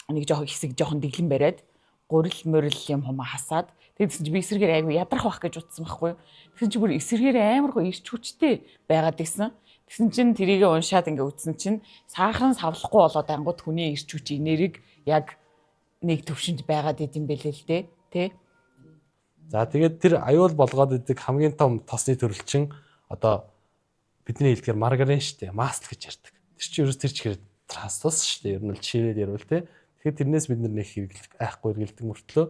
нэг жоох хэсэг жоохон дэглэн бариад гурил морил юм хумаа хасаад тэгсэн чи би эсрэгээр айгу ядрах байх гэж утсан байхгүй юу. Тэгсэн чи бүр эсрэгээр амар гоо ирч хүчтэй байгаад гисэн. Тэгсэн чин тэрийгээ уншаад ингээ үтсэн чин сахарын савлахгүй болоод ангууд хүний ирч хүч энергийг яг нэг төвшөнд байгаад идэм бэлээ л дээ тий. За тэгээд тэр аюул болгоод идэг хамгийн том тосны төрөл чинь одоо бидний хэлдгээр маргарин штэ маст гэж ярьдаг. Тэр чинь ерөөс тэр чихэр трансус штэ ер нь л жишээлээд ярил те. Тэгэхээр тэрнээс бид нэг хэрэглэх айхгүй хэрэглэдэг мөртлөө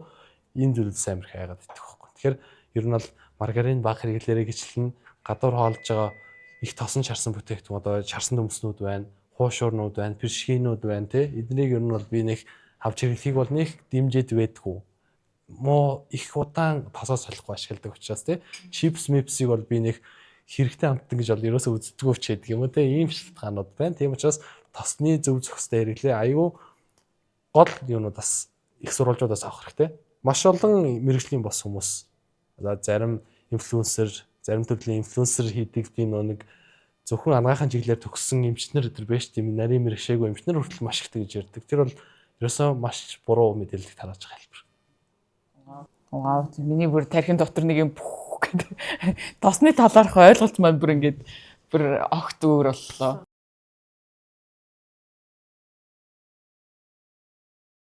энэ зүйлс амар хайгаад идэх байхгүй. Тэгэхээр ер нь бол маргарин баг хэрэглээрэй гэжлэн гадуур хоолж байгаа их тосон чарсан бүтээгдэхүүн одоо чарсан төмснүүд байна, хуушуурнууд байна, пиршгинүүд байна те. Эднийг ер нь бол би нэг авч хэрэглэхийг бол нэг дэмжиж байдгүй. Мо их удаан тосоо солихгүй ашигладаг учраас те. Чипс мипсийг бол би нэг хэрэгтэй амтдаг гэж бол ерөөсөө үздэггүй ч гэдэг юм уу те. Ийм шалтгаанууд байна. Тийм учраас тосны зөв зөвхөстэй хэрэглээ аюу гол юунуудаас их сурвалжуудаас авах хэрэгтэй. Маш олон мэргэжлийн бос хүмүүс за зарим инфлюенсер, зарим төрлийн инфлюенсер хийдэг тийм нэг зөвхөн анагаахын чиглэлээр төгссөн эмчнэр өдр биш тийм нарийн мэрэгшээгүй эмчнэр хүртэл маш ихтэй гэж ярьдаг. Тэр бол ерөөсөө маш буруу мэдээлэл тарааж байгаа хэлбэр. Вау, миний бүр тархин дотор нэг юм гэдэг тосны талаарх ойлголт маань бүр ингээд бүр огт өөр боллоо.